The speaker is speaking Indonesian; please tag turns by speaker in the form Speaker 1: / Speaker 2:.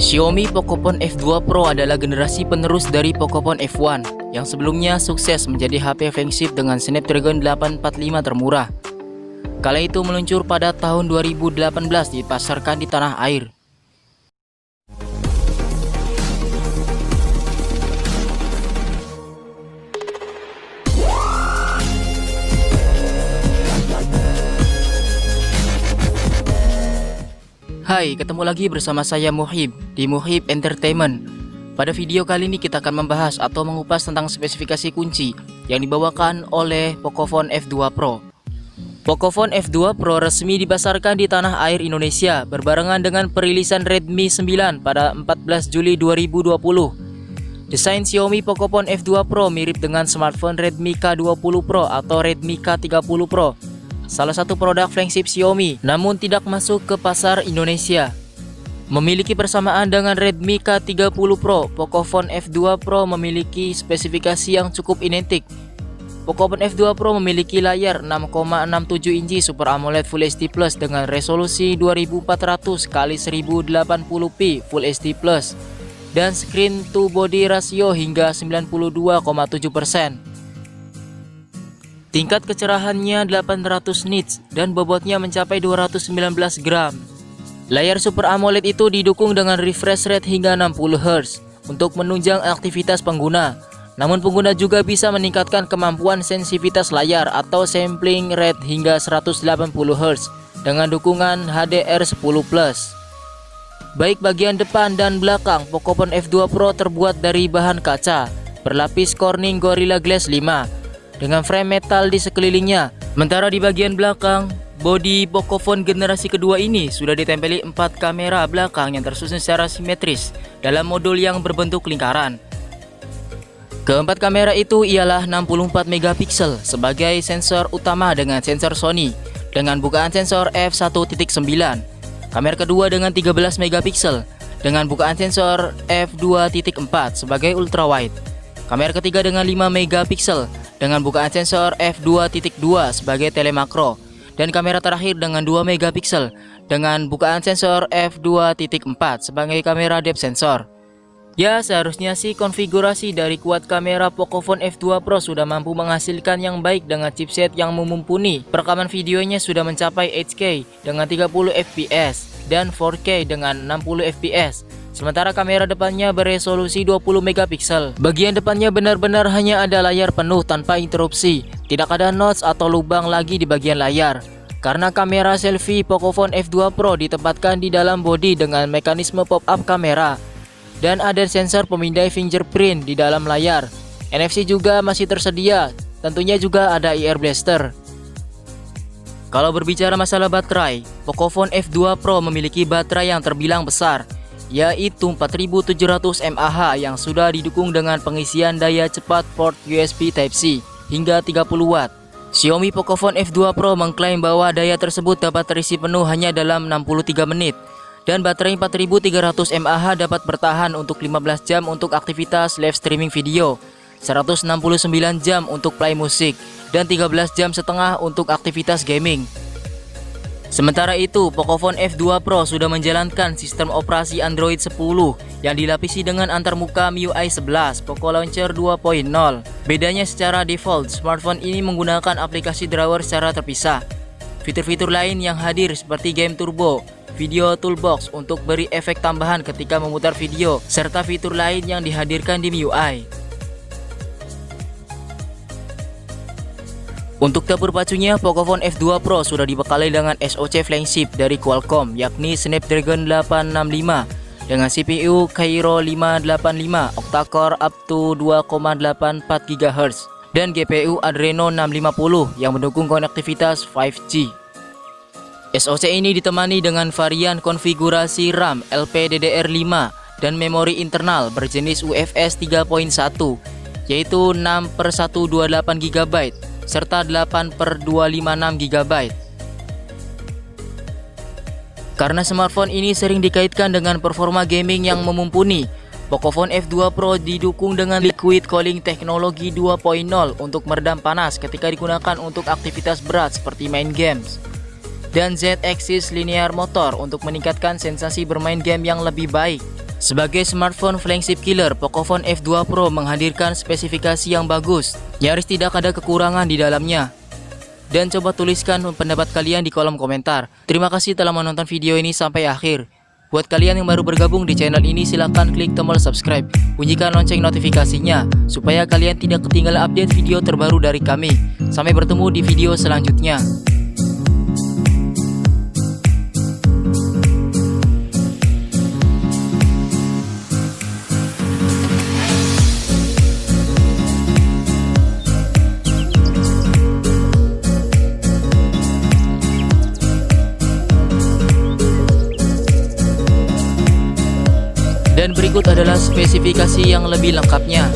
Speaker 1: Xiaomi Pocophone F2 Pro adalah generasi penerus dari Pocophone F1 yang sebelumnya sukses menjadi HP flagship dengan Snapdragon 845 termurah. Kala itu meluncur pada tahun 2018 dipasarkan di tanah air. Hai, ketemu lagi bersama saya Muhib di Muhib Entertainment. Pada video kali ini kita akan membahas atau mengupas tentang spesifikasi kunci yang dibawakan oleh Pocophone F2 Pro. Pocophone F2 Pro resmi dipasarkan di tanah air Indonesia berbarengan dengan perilisan Redmi 9 pada 14 Juli 2020. Desain Xiaomi Pocophone F2 Pro mirip dengan smartphone Redmi K20 Pro atau Redmi K30 Pro, salah satu produk flagship Xiaomi, namun tidak masuk ke pasar Indonesia. Memiliki persamaan dengan Redmi K30 Pro, Pocophone F2 Pro memiliki spesifikasi yang cukup identik. Pocophone F2 Pro memiliki layar 6,67 inci Super AMOLED Full HD Plus dengan resolusi 2400x1080p Full HD Plus dan screen to body ratio hingga 92,7%. Tingkat kecerahannya 800 nits dan bobotnya mencapai 219 gram. Layar Super AMOLED itu didukung dengan refresh rate hingga 60 Hz untuk menunjang aktivitas pengguna. Namun pengguna juga bisa meningkatkan kemampuan sensitivitas layar atau sampling rate hingga 180 Hz dengan dukungan HDR10+. Baik bagian depan dan belakang, Pocophone F2 Pro terbuat dari bahan kaca berlapis Corning Gorilla Glass 5 dengan frame metal di sekelilingnya. Sementara di bagian belakang, bodi Pocophone generasi kedua ini sudah ditempeli 4 kamera belakang yang tersusun secara simetris dalam modul yang berbentuk lingkaran. Keempat kamera itu ialah 64 megapiksel sebagai sensor utama dengan sensor Sony dengan bukaan sensor f1.9. Kamera kedua dengan 13 megapiksel dengan bukaan sensor f2.4 sebagai ultrawide. Kamera ketiga dengan 5 megapiksel dengan bukaan sensor f2.2 sebagai telemakro, dan kamera terakhir dengan 2 megapiksel dengan bukaan sensor f2.4 sebagai kamera depth sensor. Ya, seharusnya sih konfigurasi dari kuat kamera Pocophone F2 Pro sudah mampu menghasilkan yang baik dengan chipset yang mumpuni. Perekaman videonya sudah mencapai 8K dengan 30 fps dan 4K dengan 60 fps. Sementara kamera depannya beresolusi 20 megapiksel. Bagian depannya benar-benar hanya ada layar penuh tanpa interupsi. Tidak ada notch atau lubang lagi di bagian layar. Karena kamera selfie Pocophone F2 Pro ditempatkan di dalam bodi dengan mekanisme pop-up kamera. Dan ada sensor pemindai fingerprint di dalam layar. NFC juga masih tersedia. Tentunya juga ada IR Blaster. Kalau berbicara masalah baterai, Pocophone F2 Pro memiliki baterai yang terbilang besar, yaitu 4700 mAh yang sudah didukung dengan pengisian daya cepat port USB Type-C hingga 30 Watt. Xiaomi Pocophone F2 Pro mengklaim bahwa daya tersebut dapat terisi penuh hanya dalam 63 menit. Dan baterai 4300 mAh dapat bertahan untuk 15 jam untuk aktivitas live streaming video, 169 jam untuk play musik, dan 13,5 jam untuk aktivitas gaming. Sementara itu, Pocophone F2 Pro sudah menjalankan sistem operasi Android 10 yang dilapisi dengan antarmuka MIUI 11 Poco Launcher 2.0. Bedanya secara default, smartphone ini menggunakan aplikasi drawer secara terpisah. Fitur-fitur lain yang hadir seperti Game Turbo, Video Toolbox untuk beri efek tambahan ketika memutar video, serta fitur lain yang dihadirkan di MIUI. Untuk dapur pacunya, Pocophone F2 Pro sudah dibekali dengan SoC flagship dari Qualcomm, yakni Snapdragon 865 dengan CPU Kryo 585 octa-core up to 2,84 GHz dan GPU Adreno 650 yang mendukung konektivitas 5G. SoC ini ditemani dengan varian konfigurasi RAM LPDDR5 dan memori internal berjenis UFS 3.1 yaitu 6/128 GB serta 8/256 GB. Karena smartphone ini sering dikaitkan dengan performa gaming yang mumpuni, Pocophone F2 Pro didukung dengan liquid cooling teknologi 2.0 untuk meredam panas ketika digunakan untuk aktivitas berat seperti main games. Dan Z-Axis Linear Motor untuk meningkatkan sensasi bermain game yang lebih baik. Sebagai smartphone flagship killer, Pocophone F2 Pro menghadirkan spesifikasi yang bagus, nyaris tidak ada kekurangan di dalamnya. Dan coba tuliskan pendapat kalian di kolom komentar. Terima kasih telah menonton video ini sampai akhir. Buat kalian yang baru bergabung di channel ini, silahkan klik tombol subscribe, bunyikan lonceng notifikasinya, supaya kalian tidak ketinggalan update video terbaru dari kami. Sampai bertemu di video selanjutnya. Dan berikut adalah spesifikasi yang lebih lengkapnya.